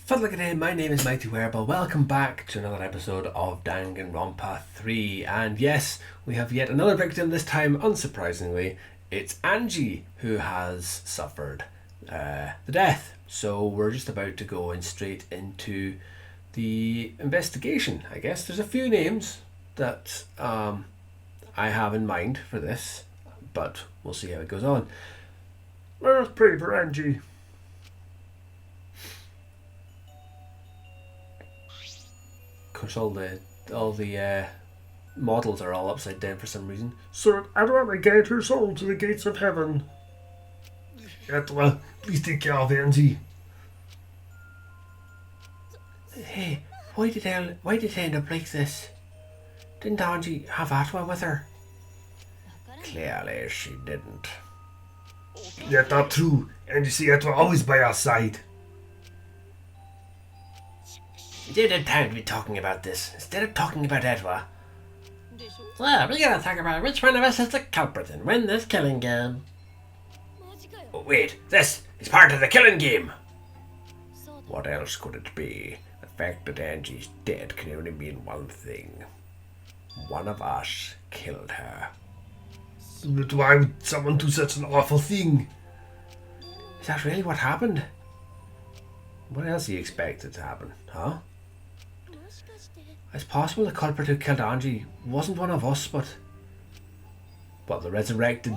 Good day, my name is Mighty Wereball. Welcome back to another episode of Danganronpa 3. And yes, we have yet another victim, this time, unsurprisingly, it's Angie who has suffered the death. So we're just about to go in straight into the investigation, I guess. There's a few names that I have in mind for this, but we'll see how it goes on. Let's pray for Angie. Of course, all the models are all upside down for some reason. Sir, I want to guide her soul to the gates of heaven. Etwa, please take care of Angie. Hey, why did it end up like this? Didn't Angie have Atwa with her? Clearly she didn't. Yeah, that's true. And you see, Etwa always by our side. You didn't have time to be talking about this, instead of talking about Edwa. So, we're gonna talk about which one of us is the culprit and win this killing game. Oh, wait, this is part of the killing game! What else could it be? The fact that Angie's dead can only mean one thing. One of us killed her. But why would someone do such an awful thing? Is that really what happened? What else do you expect to happen, huh? It's possible the culprit who killed Angie wasn't one of us, but the resurrected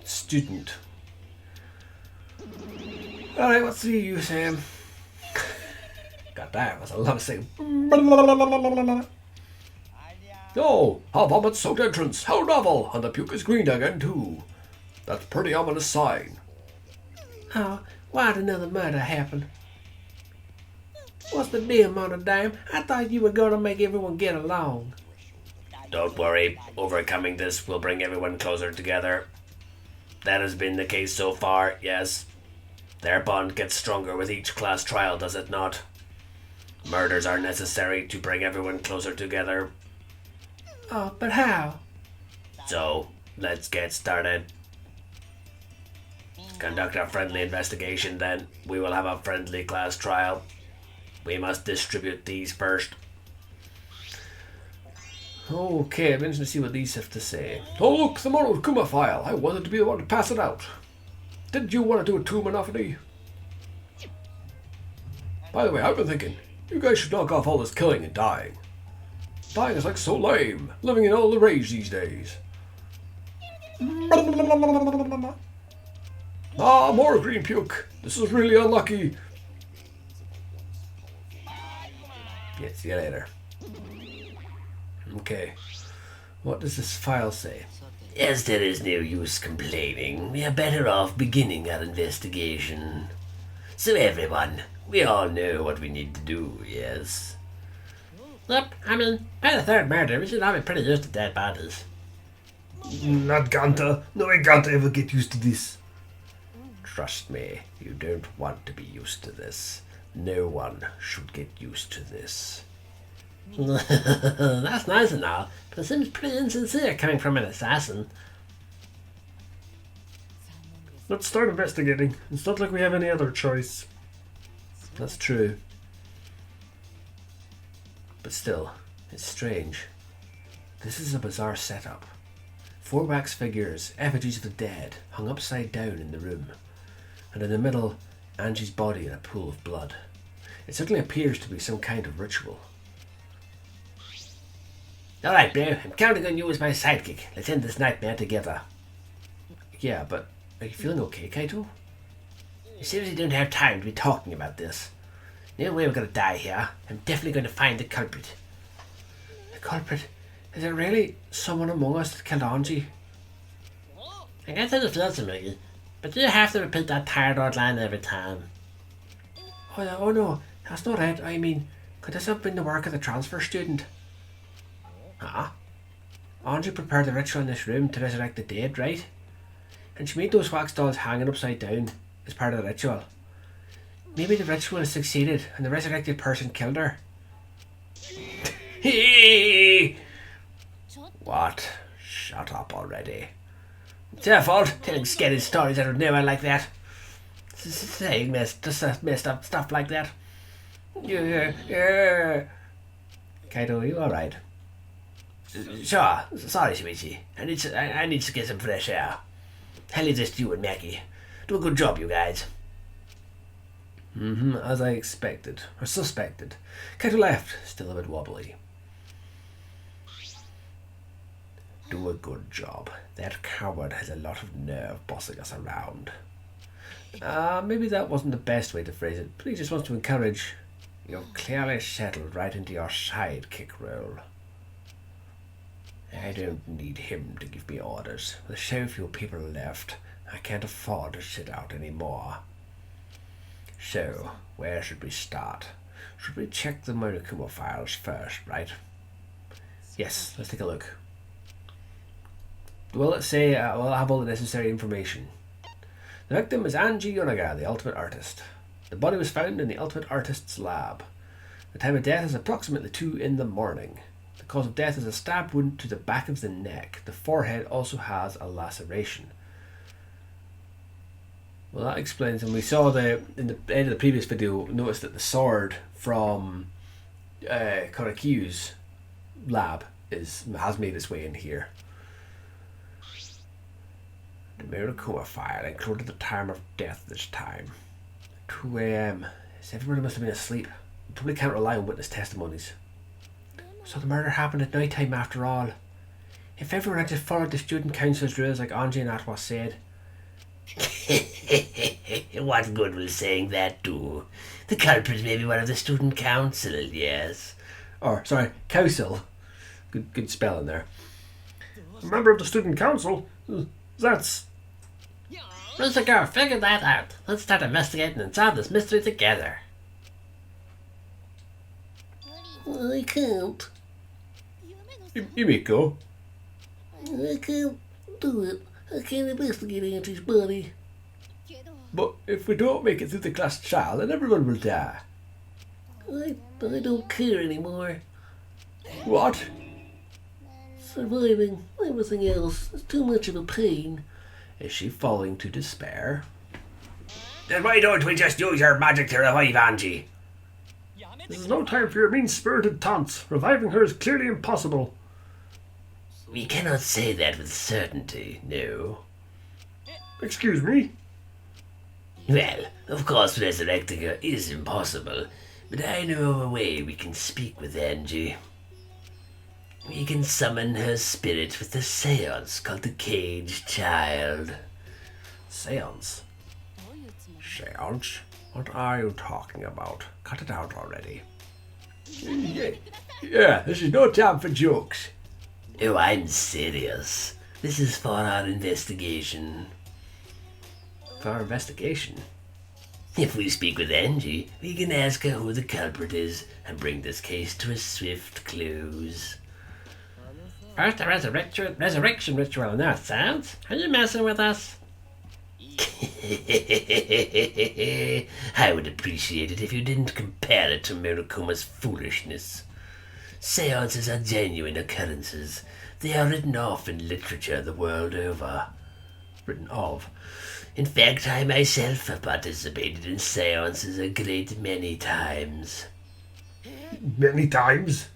student. Alright, what's the use, Sam? God damn, that's a lot of saying. Oh, a vomit-soaked entrance. How novel! And the puke is green again, too. That's a pretty ominous sign. Oh, why'd another murder happen? What's the deal, Mother Dame? I thought you were going to make everyone get along. Don't worry. Overcoming this will bring everyone closer together. That has been the case so far, yes. Their bond gets stronger with each class trial, does it not? Murders are necessary to bring everyone closer together. Oh, but how? So, let's get started. Conduct a friendly investigation, then. We will have a friendly class trial. We must distribute these first. Okay, I'm interested to see what these have to say. Oh look, the Monokuma file. I wanted to be the one to pass it out. Didn't you want to do it too, Monophony? By the way, I've been thinking, you guys should knock off all this killing and dying. Dying is like so lame, living in all the rage these days. Ah, more green puke. This is really unlucky. Yeah, see you later. Okay. What does this file say? As there is no use complaining, we are better off beginning our investigation. So everyone, we all know what we need to do, yes? Yep, I mean, by the third murder, we should all be pretty used to dead bodies. Not Ganta. No way Ganta ever get used to this. Trust me, you don't want to be used to this. No one should get used to this. That's nice and all, but it seems pretty insincere coming from an assassin. Let's start investigating. It's not like we have any other choice. That's true. But still, it's strange. This is a bizarre setup. 4 wax figures, effigies of the dead, hung upside down in the room. And in the middle, Angie's body in a pool of blood. It certainly appears to be some kind of ritual. Alright, bro, I'm counting on you as my sidekick. Let's end this nightmare together. Yeah, but are you feeling okay, Kaito? You seriously don't have time to be talking about this. No way we're gonna die here. I'm definitely going to find the culprit. The culprit? Is it really someone among us that killed Angie? I guess I just feel something, but you have to repeat that tired old line every time. Oh no, that's not it. I mean, could this have been the work of the transfer student? Huh? Angie prepared the ritual in this room to resurrect the dead, right? And she made those wax dolls hanging upside down as part of the ritual. Maybe the ritual has succeeded and the resurrected person killed her. What? Shut up already. It's your fault, telling scary stories out of nowhere like that. saying messed up stuff like that. Yeah. Kaito, are you alright? Sure. Sorry, Shuichi. I need to get some fresh air. Hell, it's just you and Maki. Do a good job, you guys. As I expected, or suspected. Kaito left, still a bit wobbly. Do a good job. That coward has a lot of nerve bossing us around. Maybe that wasn't the best way to phrase it, but he just wants to encourage. You're clearly settled right into your sidekick role. I don't need him to give me orders. With so few people left, I can't afford to sit out anymore. So, where should we start? Should we check the Monokuma files first, right? Yes, let's take a look. Well, let's say we'll have all the necessary information. The victim is Anji Yonaga, the ultimate artist. The body was found in the ultimate artist's lab. The time of death is approximately 2 in the morning. The cause of death is a stab wound to the back of the neck. The forehead also has a laceration. Well, that explains, and we saw in the end of the previous video, noticed that the sword from Korakyu's lab has made its way in here. The Monokuma file included the time of death this time. 2 a.m. So everybody must have been asleep. We probably can't rely on witness testimonies. So the murder happened at night time after all. If everyone had just followed the student council's rules like Anji and Atwa said. What good will saying that do? The culprit may be one of the student council, yes. Or, sorry, council. Good spelling there. A member of the student council? That's... Let's go figure that out. Let's start investigating and solve this mystery together. I can't. Yumiko? I can't do it. I can't investigate Auntie's body. But if we don't make it through the class trial, then everyone will die. I don't care anymore. What? Surviving everything else is too much of a pain. Is she falling to despair? Then why don't we just use your magic to revive Anji? This is no time for your mean-spirited taunts. Reviving her is clearly impossible. We cannot say that with certainty, no. Excuse me? Well, of course resurrecting her is impossible, but I know of a way we can speak with Anji. We can summon her spirit with a seance called the Caged Child. Séance? Séance? What are you talking about? Cut it out already. Yeah, this is no time for jokes. Oh, I'm serious. This is for our investigation. For our investigation? If we speak with Angie, we can ask her who the culprit is and bring this case to a swift close. First, a resurrection ritual in that sounds. Are you messing with us? I would appreciate it if you didn't compare it to Monokuma's foolishness. Seances are genuine occurrences. They are written off in literature the world over. Written of? In fact, I myself have participated in seances a great many times. Many times?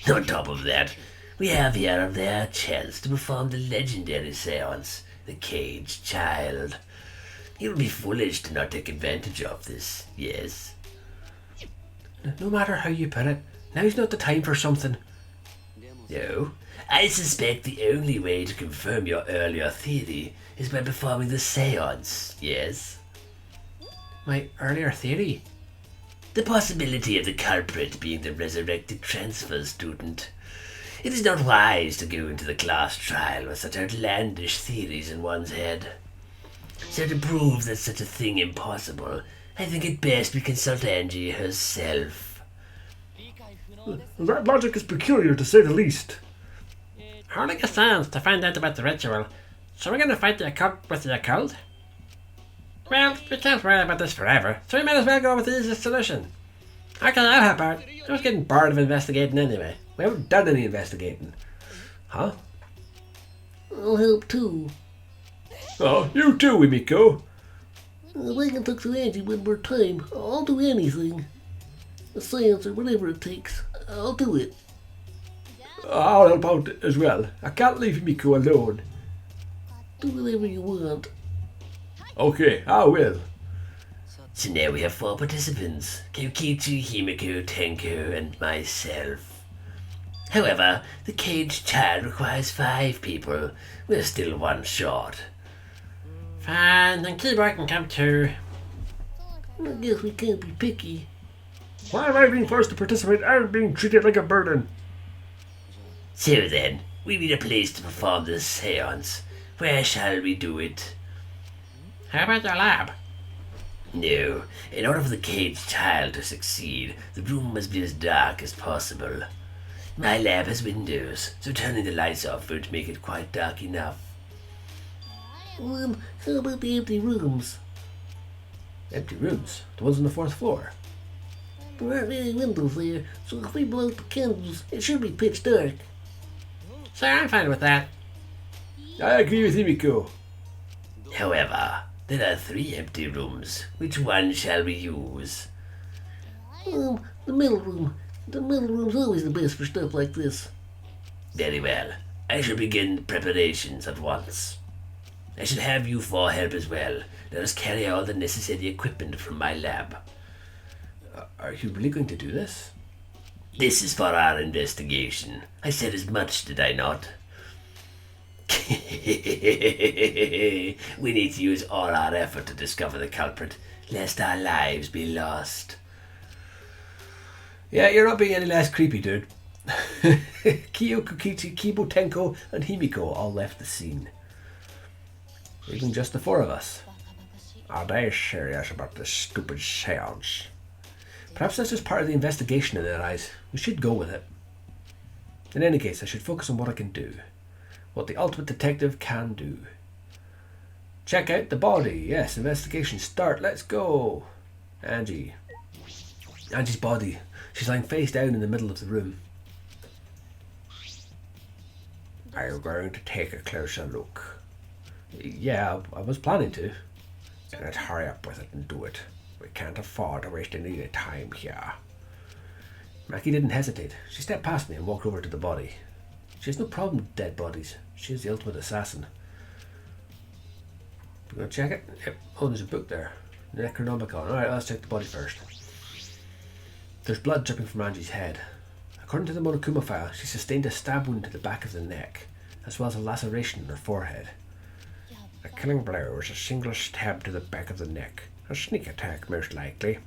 On top of that, we have here and there a chance to perform the legendary seance, the Caged Child. It would be foolish to not take advantage of this, yes? No matter how you put it, now's not the time for something. No, I suspect the only way to confirm your earlier theory is by performing the seance, yes? My earlier theory? The possibility of the culprit being the resurrected transfer student. It is not wise to go into the class trial with such outlandish theories in one's head. So to prove that such a thing impossible, I think it best we consult Angie herself. That logic is peculiar, to say the least. Hardly a chance to find out about the ritual. So we're going to fight the occult with the occult? Well, we can't worry about this forever, so we might as well go with the easiest solution. Okay, I'll help out. I was getting bored of investigating anyway. We haven't done any investigating. Huh? I'll help too. Oh, you too, Yumiko. If I can talk to Angie one more time, I'll do anything. A seance or whatever it takes. I'll do it. I'll help out as well. I can't leave Himiko alone. Do whatever you want. Okay, I will. So now we have 4 participants, Kokichi, Himiko, Tenko, and myself. However, the caged child requires 5 people. We're still 1 short. Fine, then Keyboard can come too. I guess we can't be picky. Why am I being forced to participate and being treated like a burden? So then, we need a place to perform this seance. Where shall we do it? How about the lab? No, in order for the caged child to succeed, the room must be as dark as possible. My lab has windows, so turning the lights off won't make it quite dark enough. Well, how about the empty rooms? Empty rooms? The ones on the 4th floor? There aren't any windows there, so if we blow out the candles, it should be pitch dark. So I'm fine with that. I agree with Himiko. However, there are 3 empty rooms. Which one shall we use? The middle room. The middle room's always the best for stuff like this. Very well. I shall begin preparations at once. I shall have you 4 help as well. Let us carry all the necessary equipment from my lab. Are you really going to do this? This is for our investigation. I said as much, did I not? We need to use all our effort to discover the culprit, lest our lives be lost. Yeah, you're not being any less creepy, dude. Kyo, Kokichi, Kibo, Tenko, and Himiko all left the scene. Even just the 4 of us. Are they serious about this stupid seance? Perhaps that's just part of the investigation in their eyes. We should go with it. In any case, I should focus on what I can do. What the ultimate detective can do. Check out the body. Yes, investigation start. Let's go. Angie's body. She's lying face down in the middle of the room. Are you going to take a closer look? Yeah, I was planning to. Then let's hurry up with it and do it. We can't afford to waste any time here. Maki didn't hesitate. She stepped past me and walked over to the body. She has no problem with dead bodies. She is the ultimate assassin. You gonna check it? Yep. Oh, there's a book there. Necronomicon. Alright, let's check the body first. There's blood dripping from Angie's head. According to the Monokuma file, she sustained a stab wound to the back of the neck, as well as a laceration in her forehead. The killing blow was a single stab to the back of the neck. A sneak attack, most likely.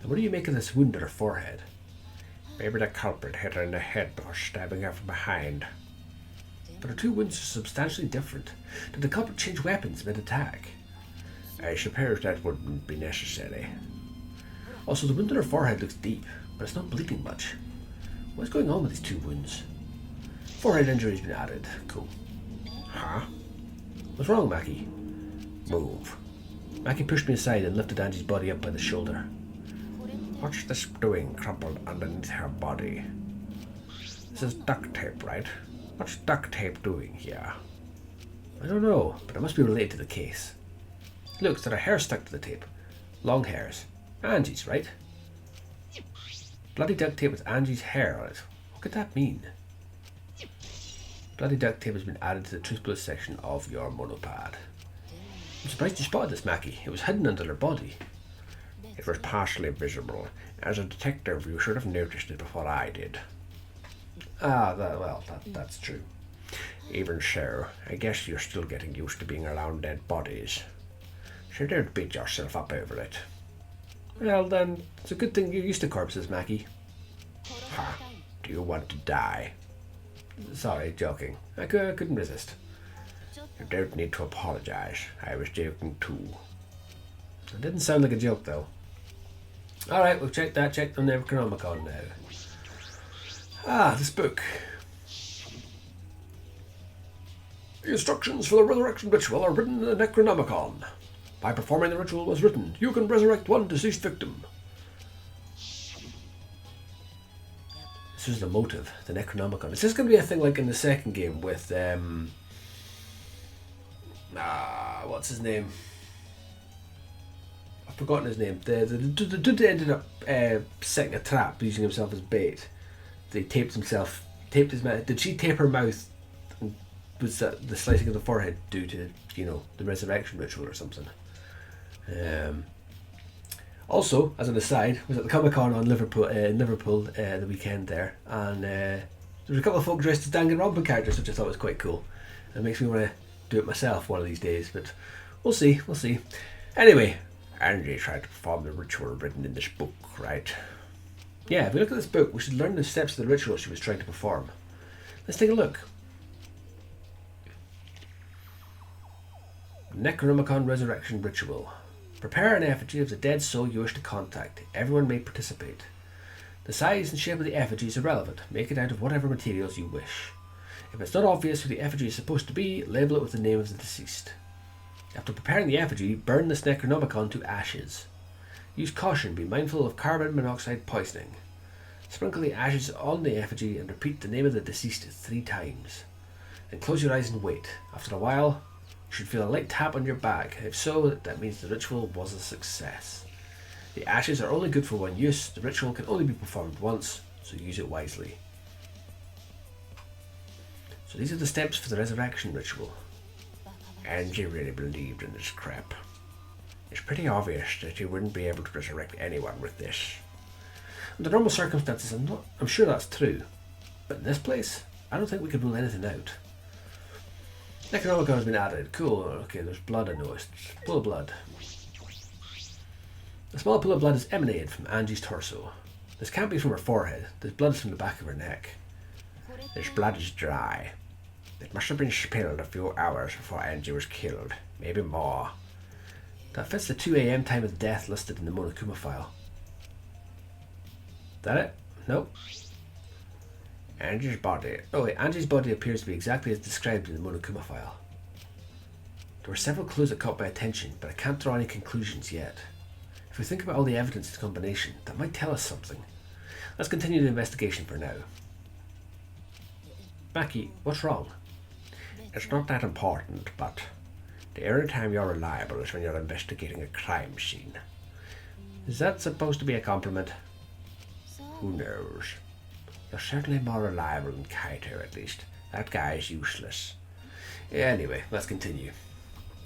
And what do you make of this wound to her forehead? Maybe the culprit hit her in the head before stabbing her from behind. But her 2 wounds are substantially different. Did the culprit change weapons mid-attack? I suppose that wouldn't be necessary. Also, the wound on her forehead looks deep, but it's not bleeding much. What's going on with these 2 wounds? Forehead injury's been added. Cool. Huh? What's wrong, Maki? Move. Maki pushed me aside and lifted Angie's body up by the shoulder. What's this doing crumpled underneath her body? This is duct tape, right? What's duct tape doing here? I don't know, but it must be related to the case. Look, there are hairs stuck to the tape. Long hairs. Angie's, right? Bloody duct tape with Angie's hair on it. What could that mean? Bloody duct tape has been added to the Truth Blood section of your monopad. I'm surprised you spotted this, Maki. It was hidden under her body. It was partially visible. As a detective, you should have noticed it before I did. That's true. Even so, I guess you're still getting used to being around dead bodies. So don't beat yourself up over it. Well then, it's a good thing you're used to corpses, Maki. Ha! Do you want to die? Sorry, joking. I couldn't resist. You don't need to apologize. I was joking too. It didn't sound like a joke though. Alright, we've checked that. Checked the Necronomicon now. This book. The instructions for the resurrection ritual are written in the Necronomicon. By performing the ritual was written, you can resurrect one deceased victim. This is the motive, the Necronomicon. Is this going to be a thing like in the second game with, what's his name? forgotten his name. The dude that ended up setting a trap using himself as bait. He taped his mouth. Did she tape her mouth? And was that the slicing of the forehead due to, you know, the resurrection ritual or something? Also, as an aside, was at the Comic-Con in Liverpool the weekend there, and there was a couple of folk dressed as Danganronpa characters, which I thought was quite cool. It makes me want to do it myself one of these days, but we'll see. Anyway, Angie tried to perform the ritual written in this book, right? Yeah, if we look at this book, we should learn the steps of the ritual she was trying to perform. Let's take a look. Necronomicon Resurrection Ritual. Prepare an effigy of the dead soul you wish to contact. Everyone may participate. The size and shape of the effigy is irrelevant. Make it out of whatever materials you wish. If it's not obvious who the effigy is supposed to be, label it with the name of the deceased. After preparing the effigy, burn this Necronomicon to ashes. Use caution, be mindful of carbon monoxide poisoning. Sprinkle the ashes on the effigy and repeat the name of the deceased 3 times. Then close your eyes and wait. After a while, you should feel a light tap on your back. If so, that means the ritual was a success. The ashes are only good for one use. The ritual can only be performed once, so use it wisely. So these are the steps for the resurrection ritual. Angie really believed in this crap. It's pretty obvious that you wouldn't be able to resurrect anyone with this. Under normal circumstances, I'm sure that's true. But in this place, I don't think we could rule anything out. Necronomicon has been added. Cool. Okay, there's blood, I noticed. Pool of blood. A small pool of blood is emanated from Angie's torso. This can't be from her forehead. This blood is from the back of her neck. This blood is dry. It must have been spilled a few hours before Angie was killed. Maybe more. That fits the 2 a.m. time of death listed in the Monokuma file. That it? Nope. Angie's body. Oh wait, Angie's body appears to be exactly as described in the Monokuma file. There were several clues that caught my attention, but I can't draw any conclusions yet. If we think about all the evidence in combination, that might tell us something. Let's continue the investigation for now. Maki, what's wrong? It's not that important, but the only time you're reliable is when you're investigating a crime scene. Is that supposed to be a compliment? Who knows? You're certainly more reliable than Kaito, at least. That guy is useless. Anyway, let's continue.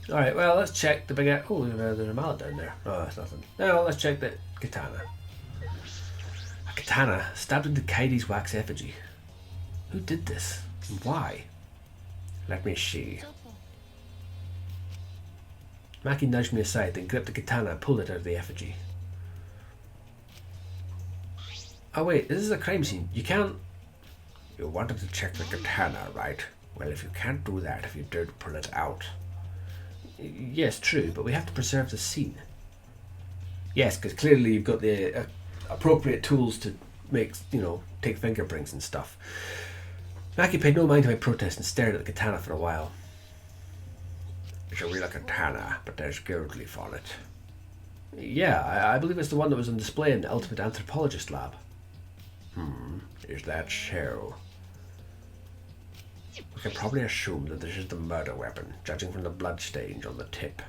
Alright, well, let's check the big... Oh, there's a mallet down there. Oh, that's nothing. Now, let's check the katana. A katana stabbed into Kaidi's wax effigy. Who did this? And why? Let me see. Maki nudged me aside, then gripped the katana and pulled it out of the effigy. Oh wait, this is a crime scene. You can't... You wanted to check the katana, right? Well, if you can't do that if you don't pull it out. Yes, true, but we have to preserve the scene. Yes, because clearly you've got the appropriate tools to make, take fingerprints and stuff. Maki paid no mind to my protest and stared at the katana for a while. It's a real katana, but there's gold leaf on it. Yeah, I believe it's the one that was on display in the Ultimate Anthropologist lab. Is that so? We can probably assume that this is the murder weapon, judging from the bloodstains on the tip.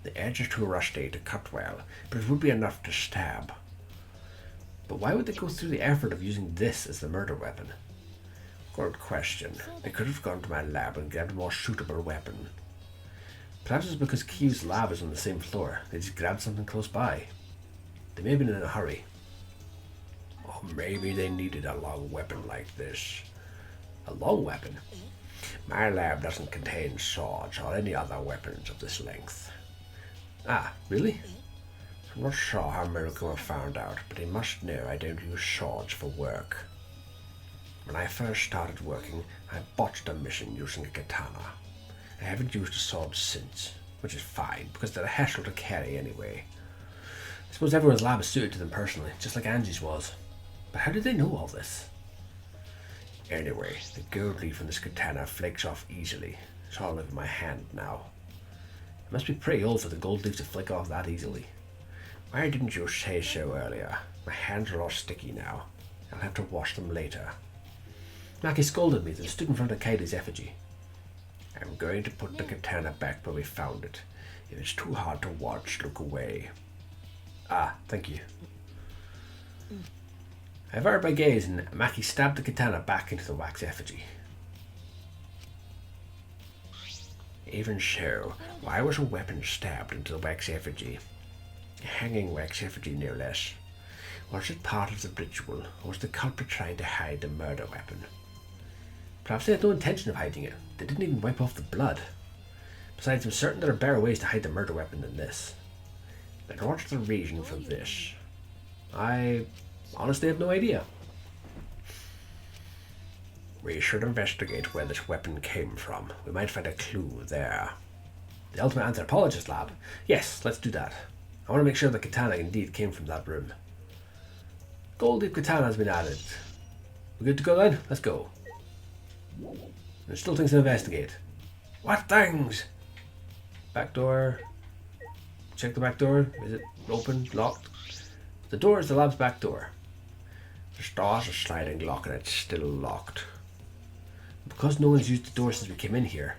The edge is too rusty to cut well, but it would be enough to stab. But why would they go through the effort of using this as the murder weapon? Good question. They could have gone to my lab and grabbed a more suitable weapon. Perhaps it's because Kyu's lab is on the same floor. They just grabbed something close by. They may have been in a hurry. Or maybe they needed a long weapon like this. A long weapon? My lab doesn't contain swords or any other weapons of this length. Ah, really? I'm not sure how Monokuma found out, but he must know I don't use swords for work. When I first started working, I botched a mission using a katana. I haven't used a sword since, which is fine, because they're a hassle to carry anyway. I suppose everyone's lab is suited to them personally, just like Angie's was. But how did they know all this? Anyway, the gold leaf on this katana flakes off easily. It's all over my hand now. It must be pretty old for the gold leaf to flake off that easily. Why didn't you say so earlier? My hands are all sticky now. I'll have to wash them later. Maki scolded me, then stood in front of Kaidi's effigy. I'm going to put the katana back where we found it. If it's too hard to watch, look away. Ah, thank you. I averted my gaze and Maki stabbed the katana back into the wax effigy. Even so, why was a weapon stabbed into the wax effigy? A hanging wax effigy, no less. Was it part of the ritual, or was the culprit trying to hide the murder weapon? Perhaps they had no intention of hiding it. They didn't even wipe off the blood. Besides, I'm certain there are better ways to hide the murder weapon than this. But what's the reason for this? I honestly have no idea. We should investigate where this weapon came from. We might find a clue there. The Ultimate Anthropologist Lab? Yes, let's do that. I want to make sure the katana indeed came from that room. Gold leaf katana has been added. We good to go then? Let's go. There's still things to investigate. What things? Back door. Check the back door. Is it open? Locked? The door is the lab's back door. The door has a sliding lock and it's still locked. Because no one's used the door since we came in here,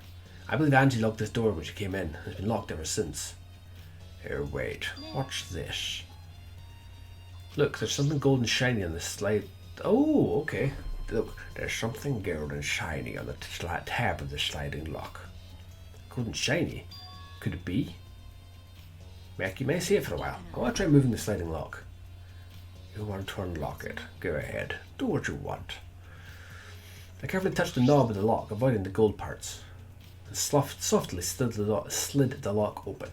I believe Angie locked this door when she came in and it's been locked ever since. Here, wait. What's this? Look, there's something gold and shiny on the slide. Oh, okay. Look, there's something gold and shiny on the tab of the sliding lock. Gold and shiny? Could it be? Mac, you may see it for a while. I want to try moving the sliding lock. You want to unlock it? Go ahead. Do what you want. I carefully touched the knob of the lock, avoiding the gold parts. And softly slid the lock open.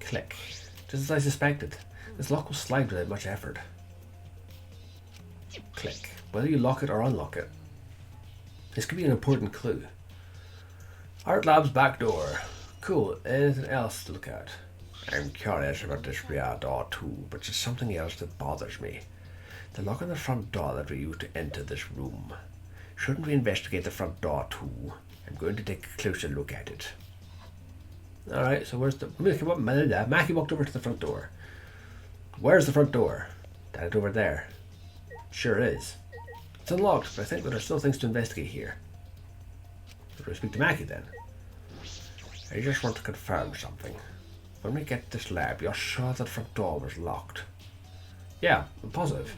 Click. Just as I suspected, this lock will slide without much effort. Click. Whether you lock it or unlock it. This could be an important clue. Art Lab's back door. Cool. Anything else to look at? I'm curious about this rear door too, but there's something else that bothers me. The lock on the front door that we used to enter this room. Shouldn't we investigate the front door too? I'm going to take a closer look at it. Alright, so where's the... Mackie walked over to the front door. Where's the front door? That over there. Sure is. It's unlocked, but I think there are still things to investigate here. Do we speak to Mackie then? I just want to confirm something. When we get to this lab, you're sure that front door was locked? Yeah, I'm positive.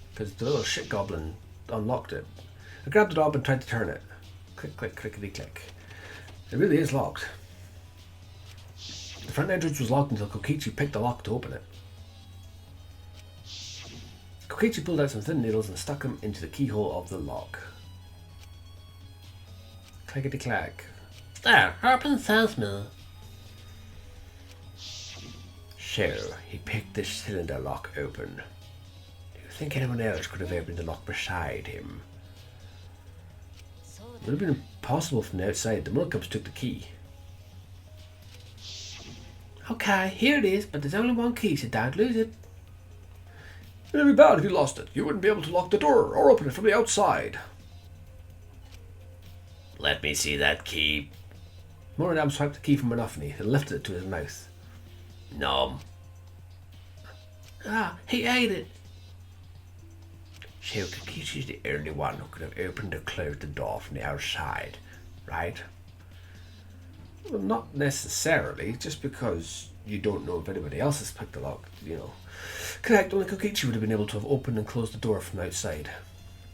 Because the little shit goblin unlocked it. I grabbed the knob and tried to turn it. Click, click, clickety click. It really is locked. The front entrance was locked until Kokichi picked the lock to open it. Kokichi pulled out some thin needles and stuck them into the keyhole of the lock. Clickety clack. There, open sesame. So, he picked the cylinder lock open. Do you think anyone else could have opened the lock beside him? It would have been impossible from the outside. The Monokumas took the key. Okay, here it is, but there's only one key, so don't lose it. It'd be bad if you lost it. You wouldn't be able to lock the door or open it from the outside. Let me see that key. Moradam swiped the key from Monophony and lifted it to his mouth. Nom. Ah, he ate it. So Kokichi's the only one who could have opened or closed the door from the outside, right? Well, not necessarily, just because you don't know if anybody else has picked the lock, you know. Correct, only Kokichi would have been able to have opened and closed the door from outside.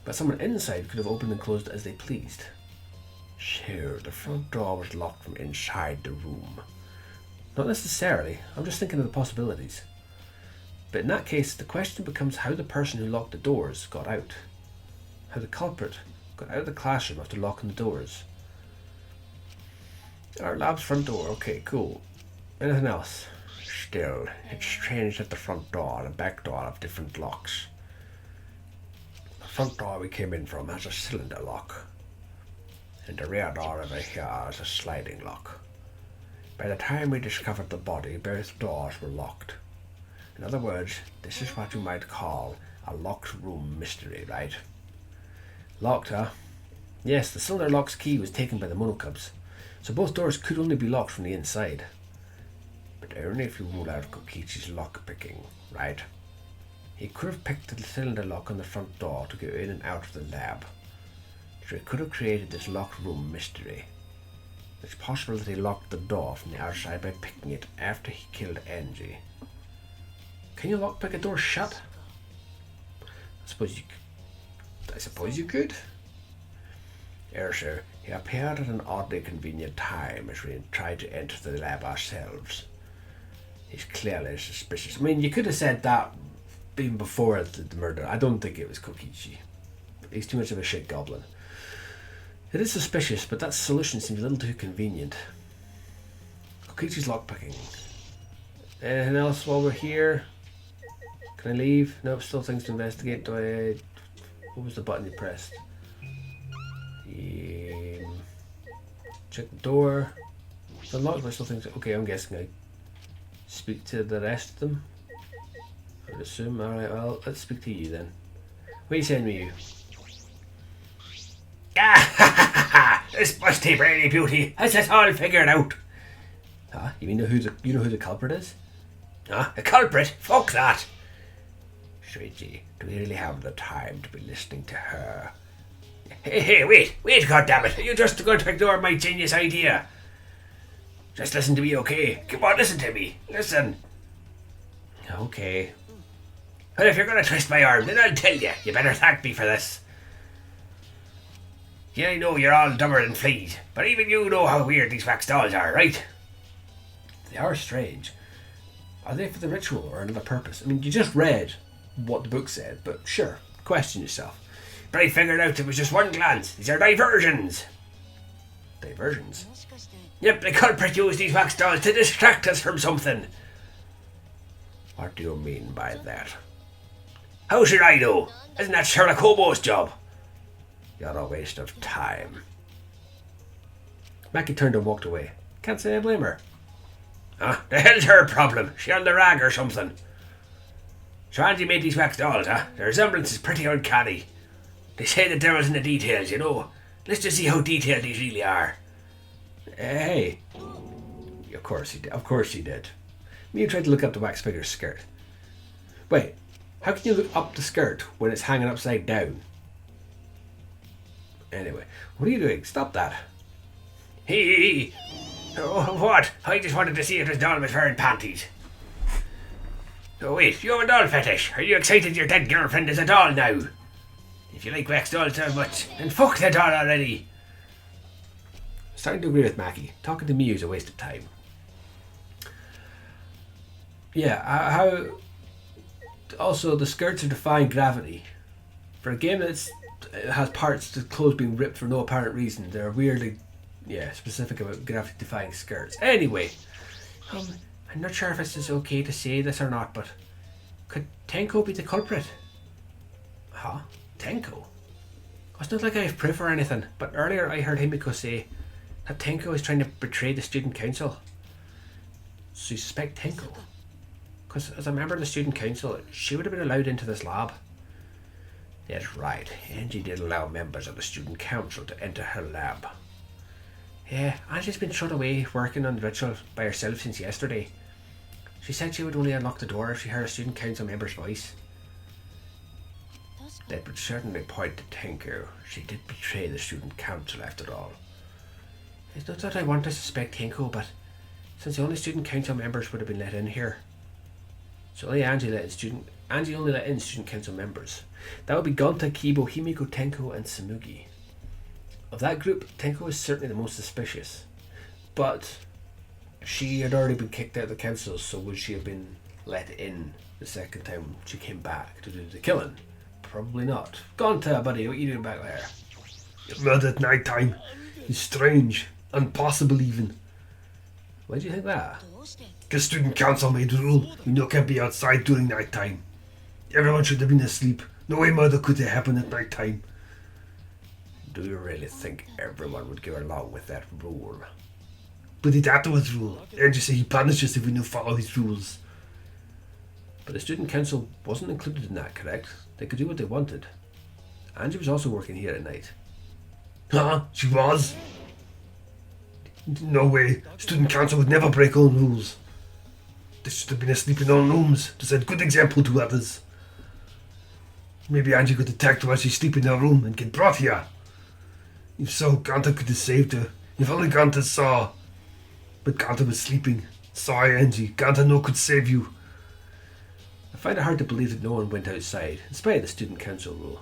But someone inside could have opened and closed it as they pleased. So, the front door was locked from inside the room. Not necessarily, I'm just thinking of the possibilities. But in that case, the question becomes how the person who locked the doors got out. How the culprit got out of the classroom after locking the doors. Our lab's front door, okay, cool. Anything else? Still, it's strange that the front door and the back door have different locks. The front door we came in from has a cylinder lock. And the rear door over here has a sliding lock. By the time we discovered the body, both doors were locked. In other words, this is what you might call a locked room mystery, right? Locked, huh? Yes, the cylinder lock's key was taken by the Monokumas, so both doors could only be locked from the inside. But only if you rule out Kokichi's lock picking, right? He could have picked the cylinder lock on the front door to go in and out of the lab. So he could have created this locked room mystery. It's possible that he locked the door from the outside by picking it after he killed Angie. Can you lockpick a door shut? I suppose you could. Sir, he appeared at an oddly convenient time as we tried to enter the lab ourselves. He's clearly suspicious. I mean, you could have said that even before the murder. I don't think it was Kokichi. He's too much of a shit goblin. It is suspicious, but that solution seems a little too convenient. Kokichi's lockpicking. Anything else while we're here? Can I leave? Nope, still things to investigate. What was the button you pressed? Check the door. It's unlocked, but still things. Okay, I'm guessing I speak to the rest of them. I would assume. Alright, well, let's speak to you then. What are you saying to you? Ah, this busty brainy beauty has this all figured out. Huh? You know who the culprit is? Huh? A culprit? Fuck that. Shuichi, do we really have the time to be listening to her? Hey, wait, goddammit. You're just going to ignore my genius idea. Just listen to me, okay? Come on, listen to me. Listen. Okay. But if you're going to twist my arm, then I'll tell you. You better thank me for this. Yeah, I know you're all dumber than fleas, but even you know how weird these wax dolls are, right? They are strange. Are they for the ritual or another purpose? I mean, you just read what the book said, but sure, question yourself. But I figured out it was just one glance. These are diversions. Diversions? Yep, the culprit used these wax dolls to distract us from something. What do you mean by that? How should I know? Isn't that Sherlock Holmes' job? You're a waste of time. Mackie turned and walked away. Can't say I blame her. The hell's her problem? She on the rag or something? So Angie made these wax dolls, huh? The resemblance is pretty uncanny. They say the devil's in the details, you know. Let's just see how detailed these really are. Hey. Of course he did. Me tried to look up the wax figure's skirt. Wait, how can you look up the skirt when it's hanging upside down? Anyway, what are you doing? Stop that. Hey. Oh, what? I just wanted to see if this doll was wearing panties. Oh wait, you have a doll fetish. Are you excited your dead girlfriend is a doll now? If you like wax dolls so much, then fuck the doll already. Starting to agree with Mackie. Talking to me is a waste of time. Yeah, how... Also, the skirts are defying gravity. For a game that has parts of clothes being ripped for no apparent reason, they're weirdly, specific about gravity-defying skirts. Anyway, I'm not sure if this is okay to say this or not, but could Tenko be the culprit? Huh? Tenko? It's not like I have proof or anything, but earlier I heard Himiko say that Tenko is trying to betray the student council. So you suspect Tenko? Because as a member of the student council, she would have been allowed into this lab. That's right, Angie did allow members of the student council to enter her lab. Yeah, Angie's been shut away working on the ritual by herself since yesterday. She said she would only unlock the door if she heard a student council member's voice. That would certainly point to Tenko. She did betray the student council after all. It's not that I want to suspect Tenko, but since the only student council members would have been let in here, so only Angie only let in student council members. That would be Gonta, Kibo, Himiko, Tenko, and Samugi. Of that group, Tenko is certainly the most suspicious. But she had already been kicked out of the council, so would she have been let in the second time she came back to do the killing? Probably not. Gonta, buddy, what are you doing back there? Murder at night time is strange. Impossible even. Why do you think that? The student council made a rule. You can't be outside during night time. Everyone should have been asleep. No way murder could have happened at night time. Do you really think everyone would go along with that rule? But it's afterwards rule. And you say he punishes if we don't follow his rules. But the student council wasn't included in that, correct? They could do what they wanted. Angie was also working here at night. Huh? She was? No way. Student council would never break own rules. They should have been asleep in their own rooms to set a good example to others. Maybe Angie could attack her while she's asleep in her room and get brought here. If so, Gonta could have saved her. If only Ganta saw. But Ganta was sleeping. Sorry, Angie. Ganta no could save you. I find it hard to believe that no one went outside, in spite of the student council rule.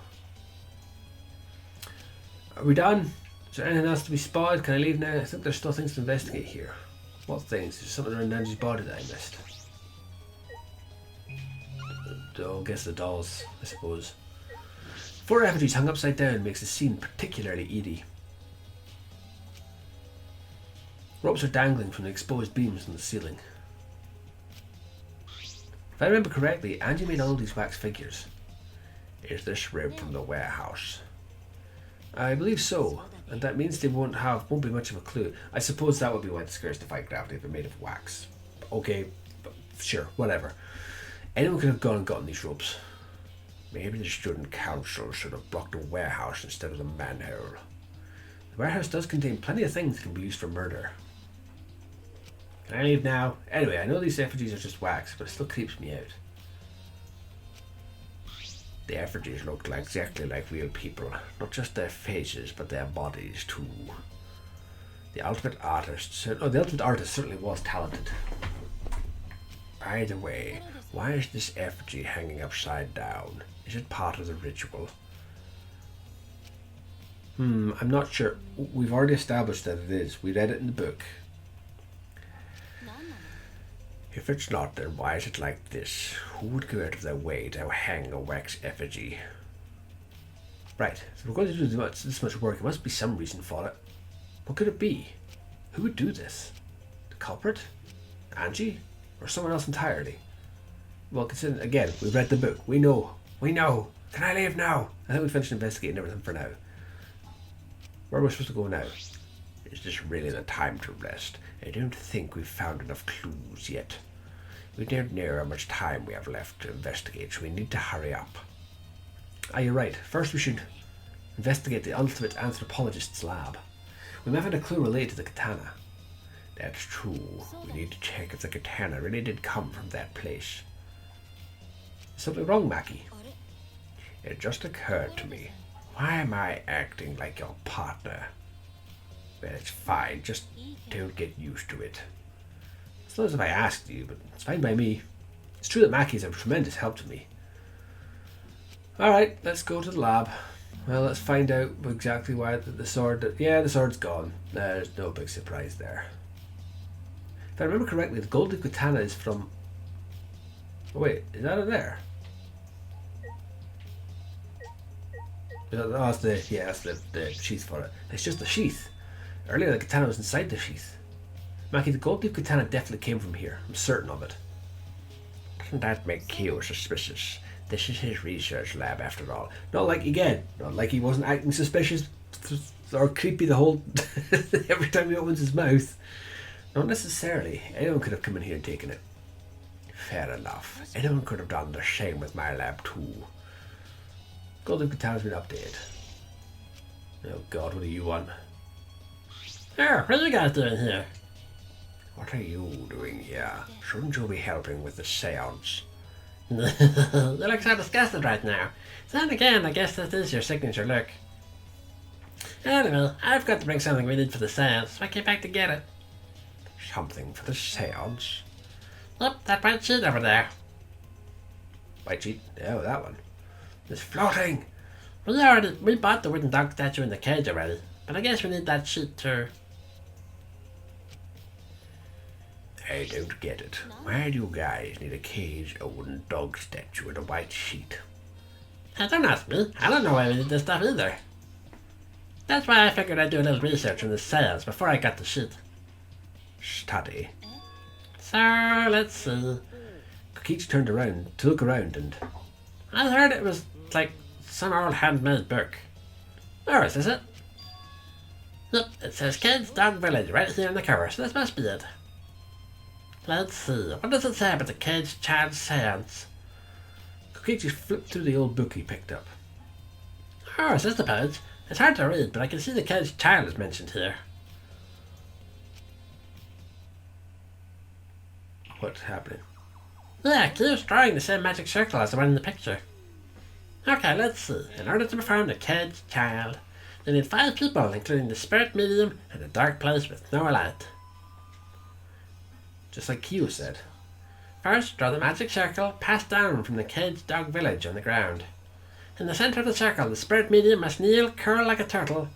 Are we done? Is there anything else to be spotted? Can I leave now? I think there's still things to investigate here. What things? There's something around Angie's body that I missed. I guess the dolls, I suppose. 4 effigies hung upside down makes the scene particularly eerie. Ropes are dangling from the exposed beams on the ceiling. If I remember correctly, Angie made all these wax figures. Is this ribbed from the warehouse? I believe so, and that means they won't be much of a clue. I suppose that would be why the scares defy gravity if they're made of wax. Okay, but sure, whatever. Anyone could have gone and gotten these ropes. Maybe the student council should have blocked the warehouse instead of the manhole. The warehouse does contain plenty of things that can be used for murder. Can I leave now? Anyway, I know these effigies are just wax, but it still creeps me out. The effigies looked exactly like real people. Not just their faces, but their bodies too. The ultimate artist certainly was talented. By the way, why is this effigy hanging upside down? Is it part of the ritual? I'm not sure. We've already established that it is. We read it in the book. If it's not, then why is it like this? Who would go out of their way to hang a wax effigy? Right, so we're going to do this much work. There must be some reason for it. What could it be? Who would do this? The culprit? Angie? Or someone else entirely? Well, consider again, we read the book. We know. Can I leave now? I think we finished investigating everything for now. Where are we supposed to go now? Is this really the time to rest? I don't think we've found enough clues yet. We don't know how much time we have left to investigate, so we need to hurry up. You're right. First we should investigate the ultimate anthropologist's lab. We may have had a clue related to the katana. That's true. We need to check if the katana really did come from that place. Is something wrong, Mackie? It just occurred to me. Why am I acting like your partner? Well, it's fine. Just don't get used to it. It's not as if I asked you, but it's fine by me. It's true that Mackie's a tremendous help to me. Alright, let's go to the lab. Well, let's find out exactly why the sword... Yeah, the sword's gone. There's no big surprise there. If I remember correctly, the gold leaf katana is from... Oh wait, is that it there? That's the sheath for it. It's just the sheath. Earlier the katana was inside the sheath. Mackie, the gold leaf katana definitely came from here. I'm certain of it. Doesn't that make Kyo suspicious? This is his research lab after all. Not like he wasn't acting suspicious or creepy the whole every time he opens his mouth. Not necessarily. Anyone could have come in here and taken it. Fair enough. Anyone could have done the same with my lab too. Gold leaf katana's been updated. Oh god, what do you want? What are you guys doing here? What are you doing here? Shouldn't you be helping with the seance? You look so disgusted right now. Then again, I guess that is your signature look. Anyway, I've got to bring something we need for the seance, so I came back to get it. Something for the seance? Look, that white sheet over there. White sheet? Oh, that one. It's floating! We bought the wooden dog statue in the cage already, but I guess we need that sheet too. I don't get it. Why do you guys need a cage, a wooden dog statue, and a white sheet? Don't ask me. I don't know why we need this stuff either. That's why I figured I'd do a little research on the sales before I got the sheet. Study. So, let's see. Kokichi turned around to look around and... I heard it was like some old handmade book. Oh, is this it? Yep, it says Kids Dog Village right here on the cover, so this must be it. Let's see, what does it say about the Caged Child Seance? Kokichi flipped through the old book he picked up. Oh, is this the page? It's hard to read, but I can see the Caged Child is mentioned here. What's happening? Yeah, Q's drawing the same magic circle as the one in the picture. Okay, let's see. In order to perform the Caged Child, You need 5 people, including the spirit medium and a dark place with no light. Just like Kyo said. First, draw the magic circle passed down from the caged dog village on the ground. In the centre of the circle, the spirit medium must kneel, curl like a turtle,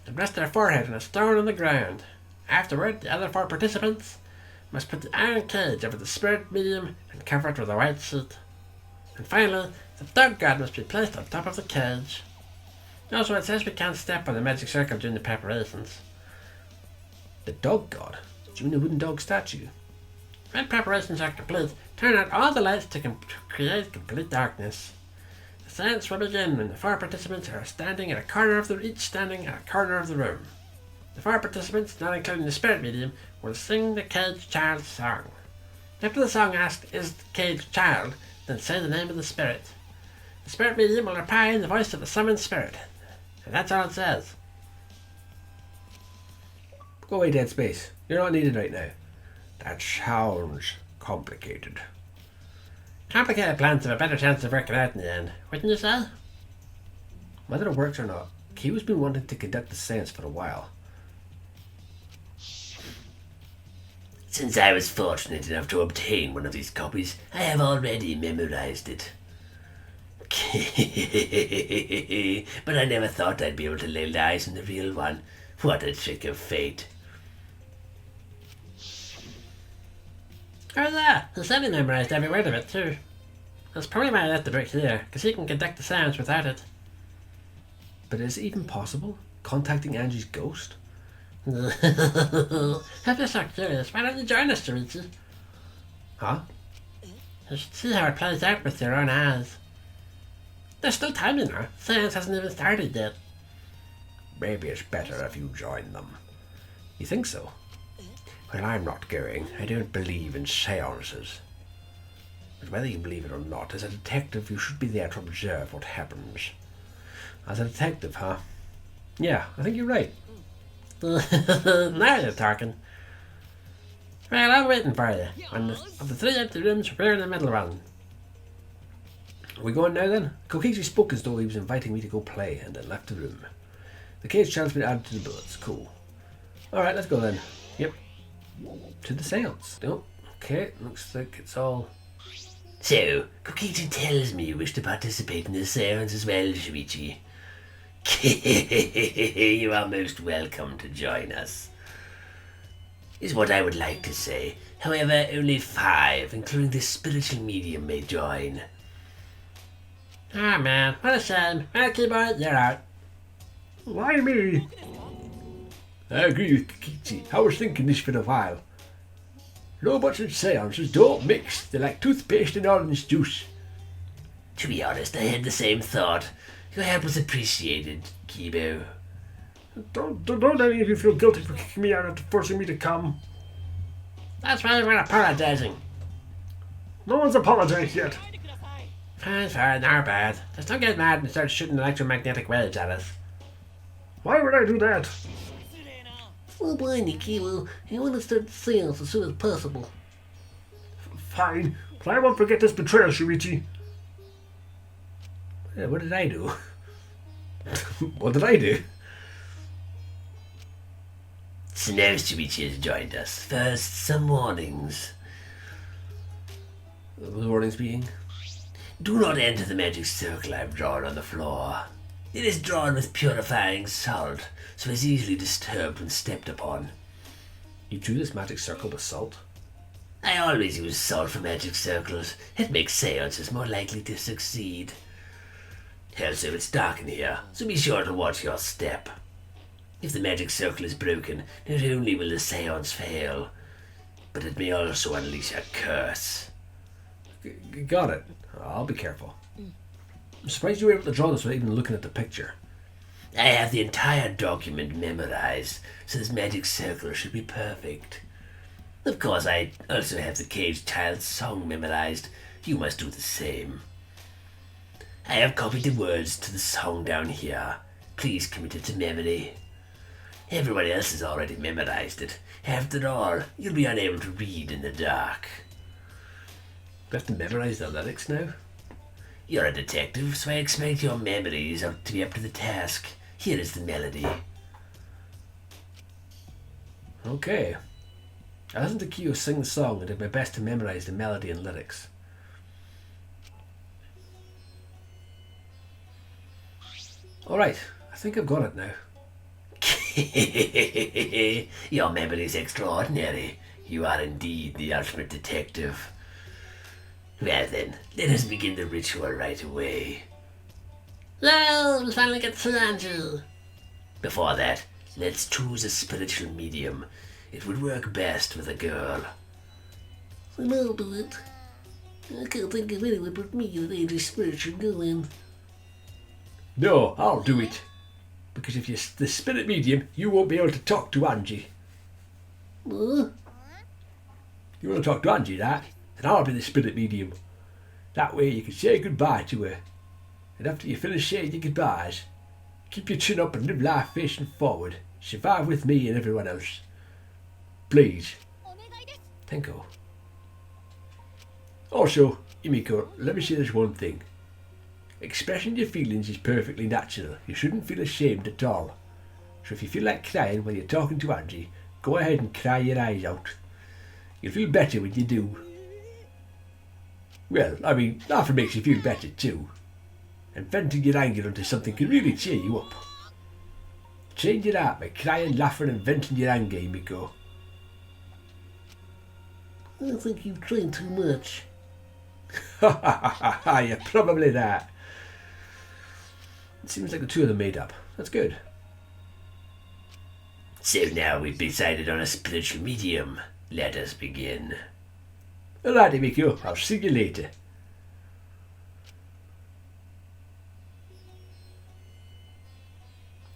and rest their forehead on a stone on the ground. Afterward, the other 4 participants must put the iron cage over the spirit medium and cover it with a white sheet. And finally, the dog god must be placed on top of the cage. Also, it says we can't step on the magic circle during the preparations. The dog god? Do you mean the wooden dog statue? When preparations are complete, turn out all the lights to create complete darkness. The seance will begin when the 4 participants are standing at a corner of the room. The 4 participants, not including the spirit medium, will sing the caged child's song. After the song asks, "Is the caged child?" then say the name of the spirit. The spirit medium will reply in the voice of the summoned spirit. And that's all it says. Go away, Dead Space. You're not needed right now. That sounds complicated. Complicated plans have a better chance of working out in the end, wouldn't you say? Whether it works or not, Kyo's been wanting to conduct the seance for a while. Since I was fortunate enough to obtain one of these copies, I have already memorized it. But I never thought I'd be able to lay eyes on the real one. What a trick of fate. Oh yeah, he said he memorized every word of it too. That's probably why I left the book here, because he can conduct the seance without it. But is it even possible? Contacting Angie's ghost? If you're so curious, why don't you join us, Shinichi? Huh? You should see how it plays out with your own eyes. There's still time, you know. Seance hasn't even started yet. Maybe it's better if you join them. You think so? Well, I'm not going. I don't believe in seances. But whether you believe it or not, as a detective, you should be there to observe what happens. As a detective, huh? Yeah, I think you're right. Now you're talking. Well, I'm waiting for you. Of the 3 empty rooms, we're in the middle one. Are we going now then? Kokichi spoke as though he was inviting me to go play and then left the room. The cage child's been added to the bullets. Cool. Alright, let's go then. Yep. To the seance. Oh, okay, looks like it's all... So, Kokichi tells me you wish to participate in the seance as well, Shuichi. You are most welcome to join us, is what I would like to say. However, only 5, including the spiritual medium, may join. Ah man, what a shame. Well, keyboard, you're out. Why me? I agree with Kokichi. I was thinking this for a while. Robots and seances don't mix. They're like toothpaste and orange juice. To be honest, I had the same thought. Your help was appreciated, Kibo. Don't any of you feel guilty for kicking me out after forcing me to come. That's why we're apologizing. No one's apologized yet. Fine, our bad. Just don't get mad and start shooting electromagnetic waves at us. Why would I do that? Oh boy, Nikiwo, I want to start the seance as soon as possible. Fine, but I won't forget this betrayal, Shuichi. What did I do? What did I do? So now Shuichi has joined us. First, some warnings. The warnings being? Do not enter the magic circle I've drawn on the floor. It is drawn with purifying salt, so it's easily disturbed when stepped upon. You drew this magic circle with salt? I always use salt for magic circles. It makes seances more likely to succeed. Also, it's dark in here, so be sure to watch your step. If the magic circle is broken, not only will the seance fail, but it may also unleash a curse. Got it. I'll be careful. I'm surprised you were able to draw this without even looking at the picture. I have the entire document memorized, so this magic circle should be perfect. Of course, I also have the caged child's song memorized. You must do the same. I have copied the words to the song down here. Please commit it to memory. Everyone else has already memorized it. After all, you'll be unable to read in the dark. Do I have to memorize the lyrics now? You're a detective, so I expect your memories to be up to the task. Here is the melody. Okay. I listened to Kyo sing the song and did my best to memorize the melody and lyrics. Alright, I think I've got it now. Your memory is extraordinary. You are indeed the ultimate detective. Well then, let us begin the ritual right away. Oh, we finally get to Anju. Before that, let's choose a spiritual medium. It would work best with a girl. And I'll do it. I can't think of anyone but me with any spiritual going. No, I'll do it. Because if you're the spirit medium, you won't be able to talk to Angie. Huh? You want to talk to Angie, right? Then I'll be the spirit medium. That way you can say goodbye to her. And after you finish saying your goodbyes, keep your chin up and live life facing forward. Survive with me and everyone else. Please. Tenko. Also, Imiko, let me say this one thing. Expressing your feelings is perfectly natural. You shouldn't feel ashamed at all. So if you feel like crying when you're talking to Angie, go ahead and cry your eyes out. You'll feel better when you do. Well, I mean, laughing makes you feel better too. And venting your anger onto something can really cheer you up. Change your heart by crying, laughing and venting your anger, Imiko. I think you've trained too much. Ha ha ha ha, you're probably that. It seems like the two of them made up. That's good. So now we've decided on a spiritual medium. Let us begin. Alright, Imiko, I'll see you later.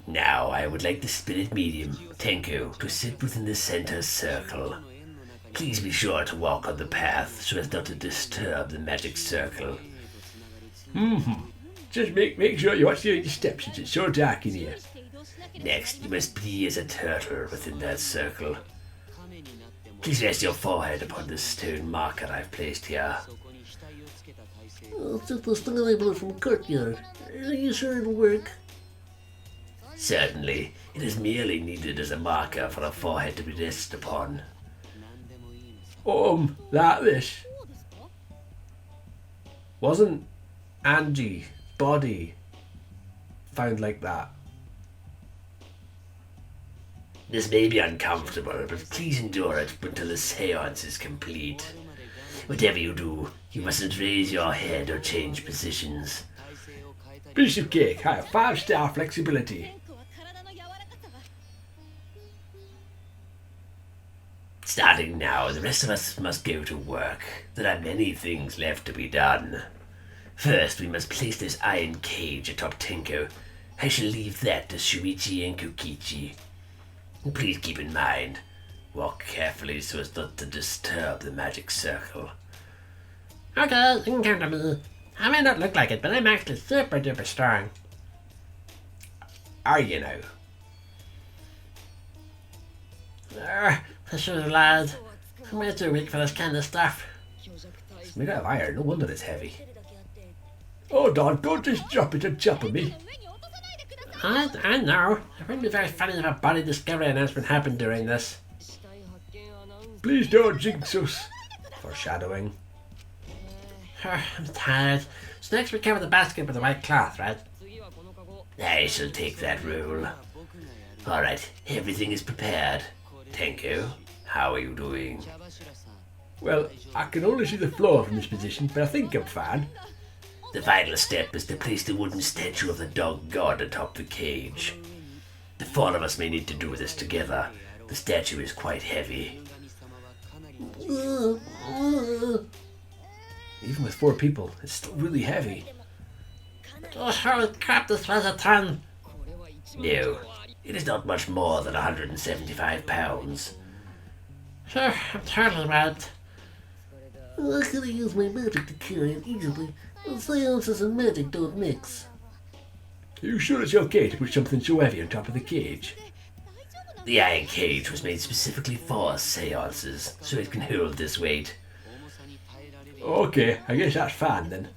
Now I would like the spirit medium, Tenko, to sit within the center circle. Please be sure to walk on the path so as not to disturb the magic circle. Just make sure you watch your steps since it's so dark in here. Next, you must be as a turtle within that circle. Please rest your forehead upon this stone marker I've placed here. I'll take the stone I brought from the courtyard. Are you sure it'll work? Certainly, it is merely needed as a marker for a forehead to be rested upon. Like this. Wasn't Angie's body found like that? This may be uncomfortable, but please endure it until the seance is complete. Whatever you do, you mustn't raise your head or change positions. Piece of cake, I have 5-star flexibility. Starting now, the rest of us must go to work. There are many things left to be done. First, we must place this iron cage atop Tenko. I shall leave that to Shuichi and Kokichi. And please keep in mind, walk carefully so as not to disturb the magic circle. Okay, you can count on me. I may not look like it, but I'm actually super duper strong. Are you now? I should have lied. I'm way too weak for this kind of stuff. It's made out of iron, no wonder it's heavy. Oh Don, don't just drop it on top of me. I know. It wouldn't be very funny if a body discovery announcement happened during this. Please don't jinx us. Foreshadowing. I'm tired. So next we cover the basket with the white cloth, right? I shall take that role. Alright, everything is prepared. Tenko, how are you doing? Well, I can only see the floor from this position, but I think I'm fine. The final step is to place the wooden statue of the dog god atop the cage. The 4 of us may need to do this together. The statue is quite heavy. Even with 4 people, it's still really heavy. Oh, holy crap, this weighs a ton. No, it is not much more than 175 pounds. Sure, I'm totally right. I could have used my magic to carry it easily. But seances and magic don't mix. Are you sure it's okay to put something so heavy on top of the cage? The iron cage was made specifically for seances, so it can hold this weight. Okay, I guess that's fine then.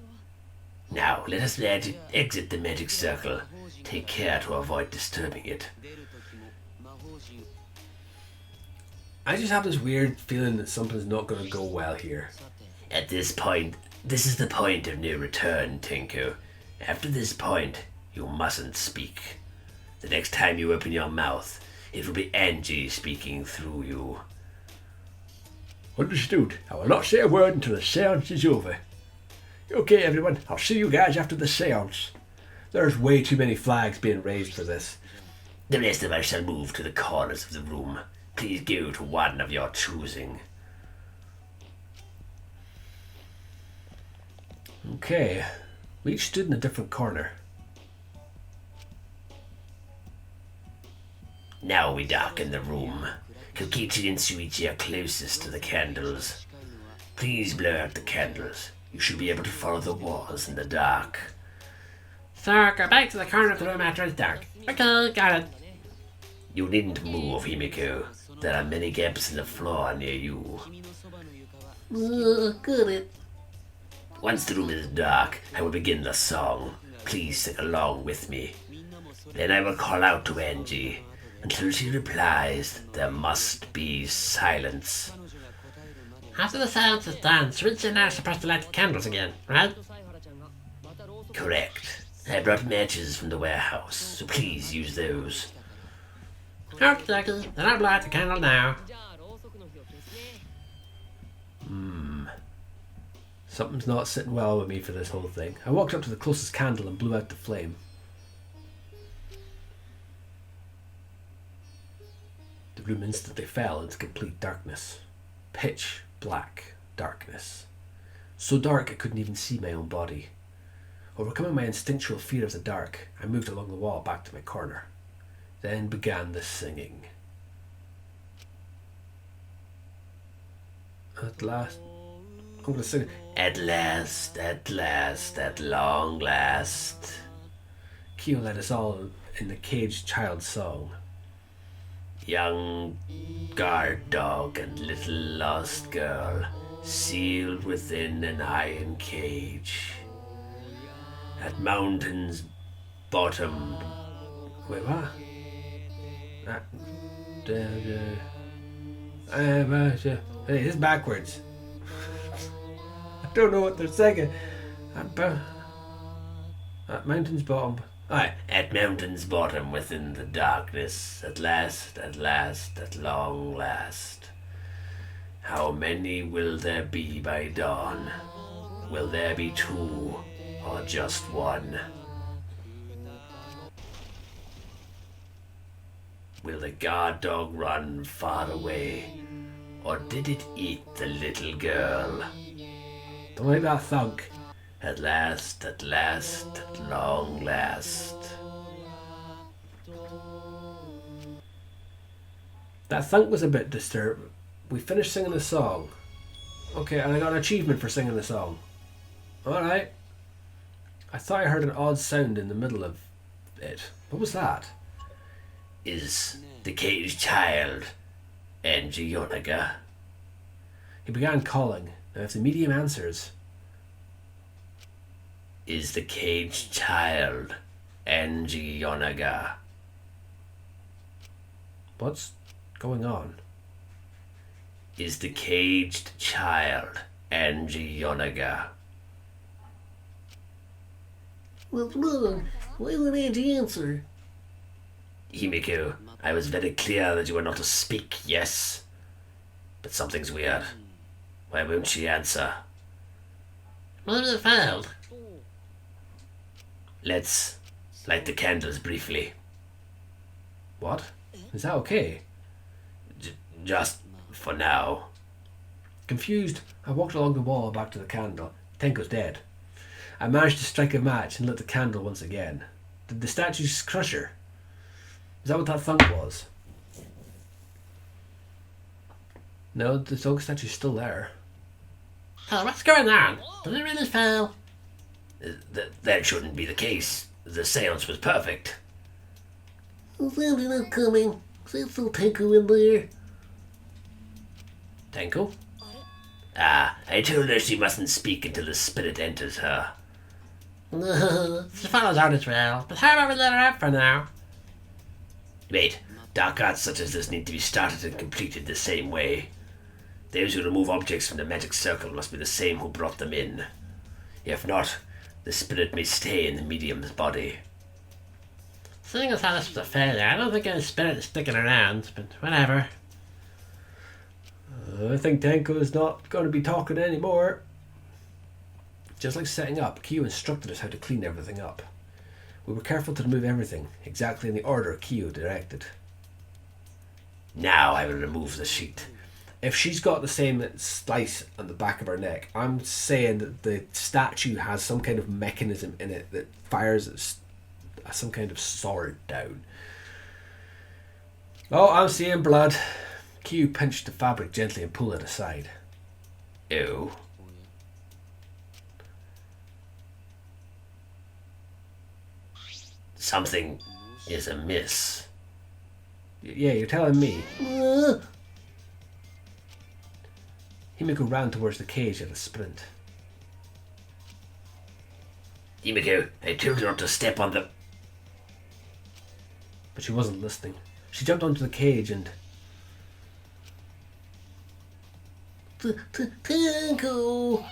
Now, let us exit the magic circle. Take care to avoid disturbing it. I just have this weird feeling that something's not going to go well here. At this point, this is the point of no return, Tinku. After this point, you mustn't speak. The next time you open your mouth, it will be Angie speaking through you. Understood. I will not say a word until the seance is over. Okay, everyone. I'll see you guys after the seance. There's way too many flags being raised for this. The rest of us shall move to the corners of the room. Please go to one of your choosing. Okay. We each stood in a different corner. Now we darken the room. Kokichi and Suichi are closest to the candles. Please blow out the candles. You should be able to follow the walls in the dark. So, go back to the corner of the room after it's dark. Okay, got it. You needn't move, Himiko. There are many gaps in the floor near you. Got it. Once the room is dark, I will begin the song. Please sing along with me. Then I will call out to Angie. Until she replies, there must be silence. After the seance is done, Switch and I are supposed to light the candles again, right? Correct. I brought matches from the warehouse, so please use those. Okay, then I'll light the candle now. Something's not sitting well with me for this whole thing. I walked up to the closest candle and blew out the flame. The room instantly fell into complete darkness. Pitch black darkness. So dark I couldn't even see my own body. Overcoming my instinctual fear of the dark, I moved along the wall back to my corner. Then began the singing. At last, I'm going to sing. At last, at long last. Kyo led us all in the caged child song. Young guard dog and little lost girl, sealed within an iron cage. At mountain's bottom. Wait, what? Hey, this is backwards. I don't know what they're singing. At mountain's bottom. Alright. At mountain's bottom within the darkness, at last, at long last. How many will there be by dawn? Will there be two, or just one? Will the guard dog run far away, or did it eat the little girl? Don't like that thunk. At last, at long last. That thunk was a bit disturbed. We finished singing the song. Okay, and I got an achievement for singing the song. Alright. I thought I heard an odd sound in the middle of it. What was that? Is the caged child Angie Yonaga? He began calling. Now if the medium answers, Is the caged child Angie Yonaga? what's going on? Is the caged child Angie Yonaga? What's wrong? Why won't Angie answer? Himiko, I was very clear that you were not to speak, yes? But something's weird. Why won't she answer? What if it failed? Let's light the candles briefly. What? Is that okay? Just for now. Confused, I walked along the wall back to the candle. Tenko's dead. I managed to strike a match and lit the candle once again. Did the statues crush her? Is that what that thunk was? No, the dog statue's still there. Oh, what's going on? Did it really fail? That shouldn't be the case. The seance was perfect. Is Angie not coming? Is there still Tenku in there? Tenko? I told her she mustn't speak until the spirit enters her. She follows orders well, but how about we let her out for now? Wait, dark arts such as this need to be started and completed the same way. Those who remove objects from the magic circle must be the same who brought them in. If not, the spirit may stay in the medium's body. Seeing as how this was a failure, I don't think any spirit is sticking around, but whatever. I think Tenko is not going to be talking anymore. Just like setting up, Kyo instructed us how to clean everything up. We were careful to remove everything, exactly in the order Kyo directed. Now I will remove the sheet. If she's got the same slice on the back of her neck, I'm saying that the statue has some kind of mechanism in it that fires some kind of sword down. Oh, I'm seeing blood. Kyo pinched the fabric gently and pulled it aside. Ew. Something is amiss. Yeah, you're telling me. Himiko ran towards the cage at a sprint. Himiko, I told you not to step on the... But she wasn't listening. She jumped onto the cage and... Tenko!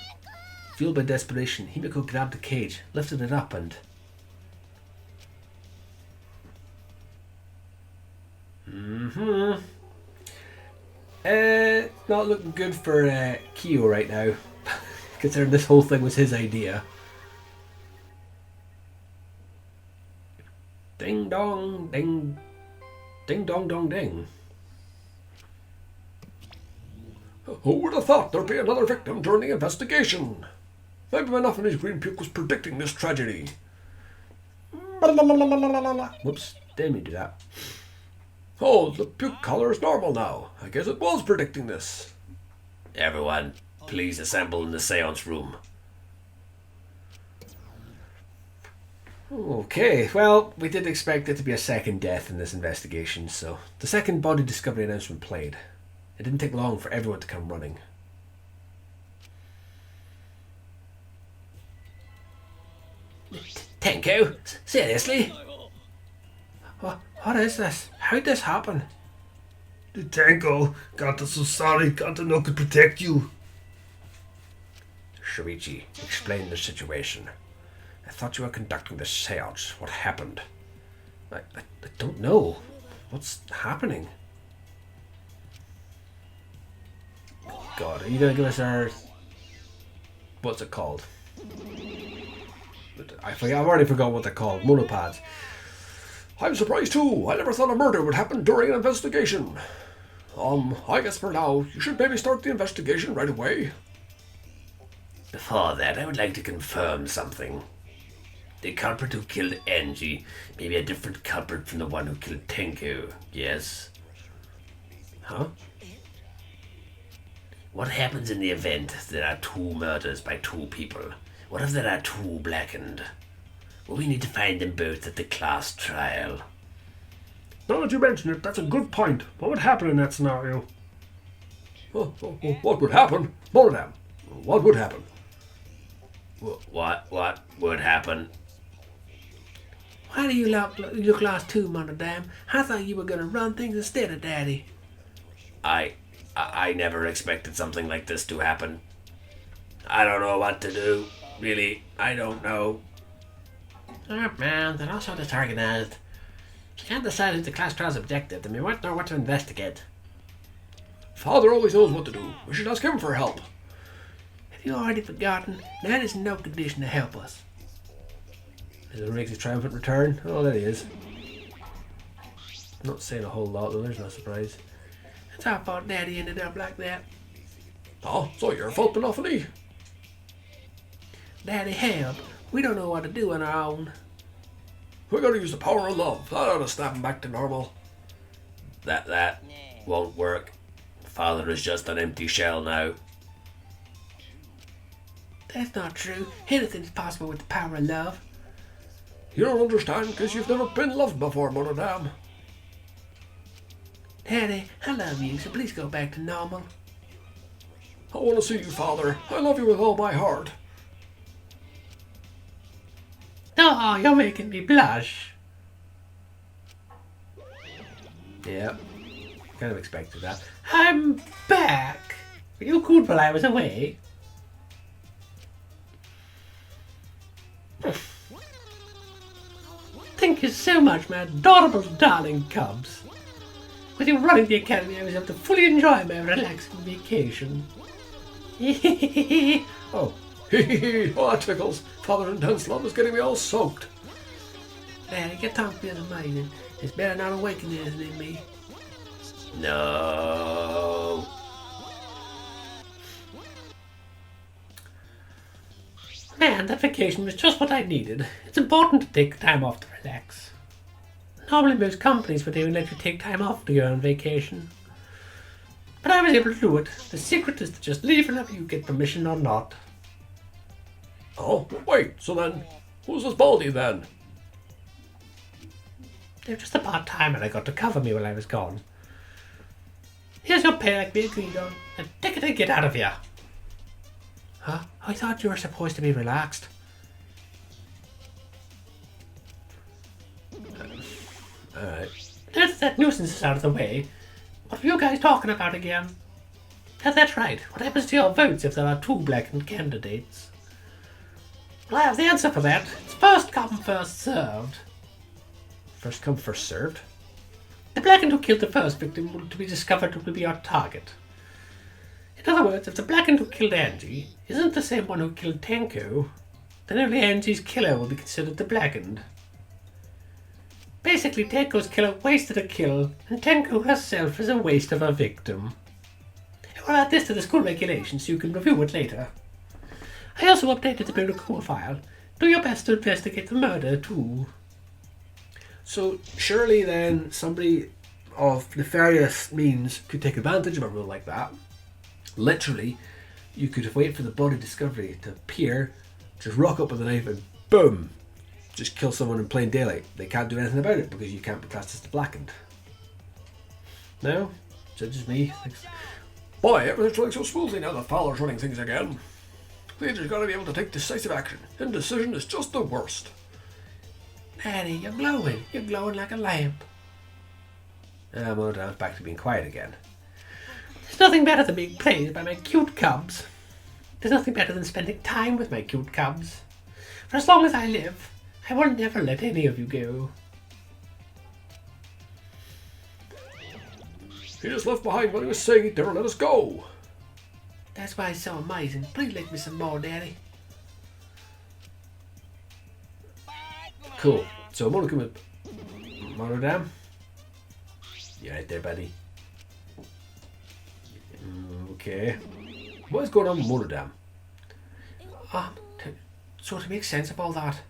Fueled by desperation, Himiko grabbed the cage, lifted it up and... Not looking good for Kyo right now, considering this whole thing was his idea. Ding dong, ding, ding dong dong ding. Who would have thought there'd be another victim during the investigation? Maybe enough in his green puke was predicting this tragedy. Whoops, didn't mean to do that. Oh, the puke color is normal now. I guess it was predicting this. Everyone, please assemble in the seance room. Okay, well, we did expect it to be a second death in this investigation, so the second body discovery announcement played. It didn't take long for everyone to come running. Tenko, seriously? What is this? How'd this happen? The Tenko, Ganta so sorry, Ganta no could protect you. Shuichi, explain the situation. I thought you were conducting the seance. What happened? I don't know. What's happening? God, are you going to give us our... What's it called? I've already forgot what they're called. Monopads. I'm surprised too. I never thought a murder would happen during an investigation. I guess for now, you should maybe start the investigation right away. Before that, I would like to confirm something. The culprit who killed Angie may be a different culprit from the one who killed Tenko, yes? Huh? What happens in the event there are two murders by two people? What if there are two blackened? Well, we need to find them both at the class trial. Now that you mention it, that's a good point. What would happen in that scenario? What would happen? Monodam, what would happen? What would happen? Why do you look lost too, Monodam? I thought you were going to run things instead of Daddy. I never expected something like this to happen. I don't know what to do. Really, I don't know. Oh man, they're all so disorganized. She can't decide who's the class trial's objective, and we won't know what to investigate. Father always knows what to do. We should ask him for help. Have you already forgotten? Dad is in no condition to help us. Is it Riggs' triumphant return? Oh, there he is. Not saying a whole lot, though. There's no surprise. It's our fault Daddy ended up like that. Oh, so your fault, Benophony? Daddy, help. We don't know what to do on our own. We gotta use the power of love. That ought to snap him back to normal. That won't work. Father is just an empty shell now. That's not true. Anything's possible with the power of love. You don't understand because you've never been loved before, Monodam. Daddy, I love you, so please go back to normal. I want to see you, Father. I love you with all my heart. Oh, you're making me blush. Yep. Kind of expected that. I'm back. Were you good while I was away? Thank you so much, my adorable darling cubs. With you running the academy, I was able to fully enjoy my relaxing vacation. Oh. Oh, that tickles. Father Intense Love is getting me all soaked. Daddy, your tongue feels amazing. It's better not awakening than me. No. Man, that vacation was just what I needed. It's important to take time off to relax. Normally most companies would even let you take time off to go on vacation. But I was able to do it. The secret is to just leave whenever you get permission or not. Oh, wait, so then, who's this Baldy then? They're just a part-time and I got to cover me while I was gone. Here's your pay like we agreed on. And take it and get out of here. Huh? I thought you were supposed to be relaxed. Alright. There's that nuisance is out of the way. What were you guys talking about again? That's right. What happens to your votes if there are two blackened candidates? Well, I have the answer for that. It's first come, first served. First come, first served? The blackened who killed the first victim to be discovered will be our target. In other words, if the blackened who killed Angie isn't the same one who killed Tenko, then only Angie's killer will be considered the blackened. Basically, Tenko's killer wasted a kill, and Tenko herself is a waste of a victim. I'll add this to the school regulations so you can review it later. I also updated the Monokuma file. Do your best to investigate the murder, too. So, surely then somebody of nefarious means could take advantage of a rule like that. Literally, you could wait for the body discovery to appear, just rock up with a knife and boom! Just kill someone in plain daylight. They can't do anything about it because you can't be classed as the blackened. No? Is that just me? Boy, everything's running so smoothly now that Fowler's running things again. Leader's gotta be able to take decisive action. Indecision is just the worst. Daddy, you're glowing. You're glowing like a lamp. Well, now it's back to being quiet again. There's nothing better than being praised by my cute cubs. There's nothing better than spending time with my cute cubs. For as long as I live, I will never let any of you go. He just left behind when he was saying he'd never let us go. That's why it's so amazing. Please let me some more, Daddy. Cool. So Monokuma Monodam? You right there, buddy? Okay. What is going on with Monodam? So to make sense of all that,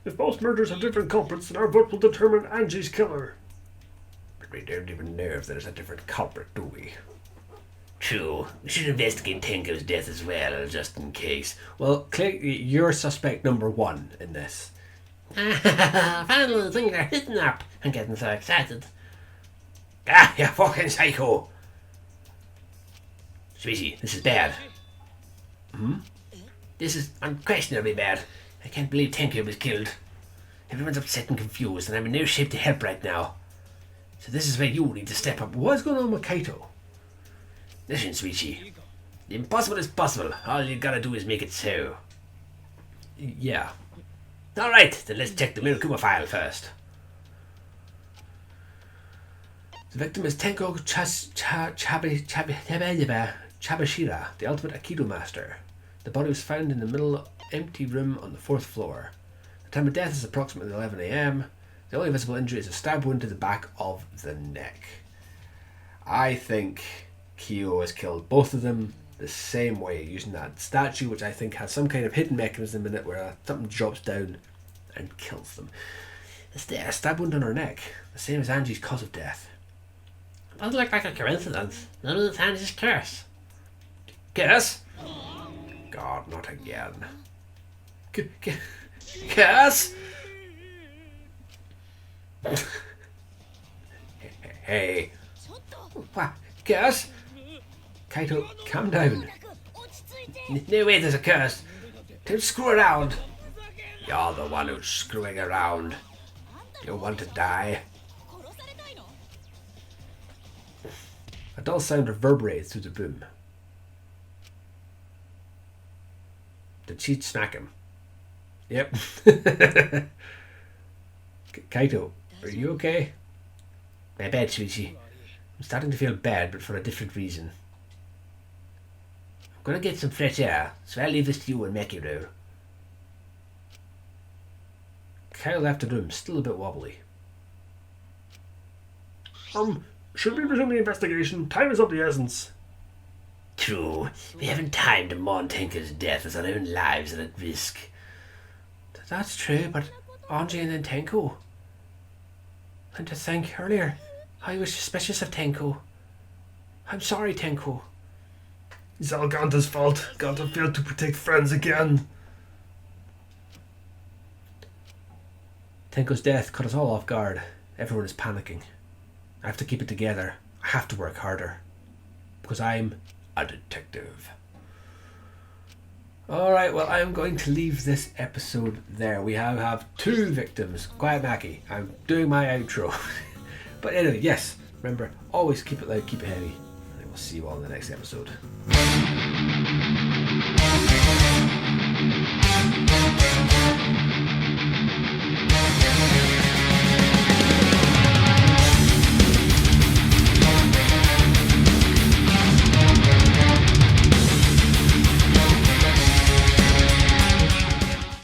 If both murders have different culprits, then our vote will determine Angie's killer. But we don't even know if there's a different culprit, do we? True. We should investigate Tenko's death as well, just in case. Well, Clay, you're suspect number one in this. finally things are hitting up. I'm getting so excited. Ah, you fucking psycho! Sweetie, this is bad. This is unquestionably bad. I can't believe Tenko was killed. Everyone's upset and confused, and I'm in no shape to help right now. So this is where you need to step up. What's going on with Kaito? Listen, sweetie. The impossible is possible. All you gotta do is make it so. Yeah. Alright, then let's check the Monokuma file first. The victim is Tenko Chabashira, the ultimate Aikido master. The body was found in the middle empty room on the 4th floor. The time of death is approximately 11 a.m. The only visible injury is a stab wound to the back of the neck. I think Kyo has killed both of them the same way, using that statue, which I think has some kind of hidden mechanism in it where something drops down and kills them. It's there, a stab wound on her neck, the same as Angie's cause of death. Doesn't look like a coincidence. None of it's Angie's curse. Curse? God, not again. Curse? Hey. What? Curse? Kaito, calm down. No way there's a curse. Don't screw around. You're the one who's screwing around. You want to die? A dull sound reverberates through the room. Did she smack him? Yep. Kaito, are you okay? My bad, Shuichi. I'm starting to feel bad, but for a different reason. I'm gonna get some fresh air, so I'll leave this to you and Mekiro. Kyle left the room, still a bit wobbly. Should we resume the investigation? Time is of the essence. True, we haven't time to mourn Tenko's death as our own lives are at risk. That's true, but Anji and then Tenko. And to think earlier, I was suspicious of Tenko. I'm sorry, Tenko. It's all Ganta's fault. Ganta failed to protect friends again. Tenko's death caught us all off guard. Everyone is panicking. I have to keep it together. I have to work harder. Because I'm a detective. Alright, well, I'm going to leave this episode there. We have 2 victims. Quiet Mackie. I'm doing my outro. But anyway, yes. Remember, always keep it light, keep it heavy. And we'll see you all in the next episode.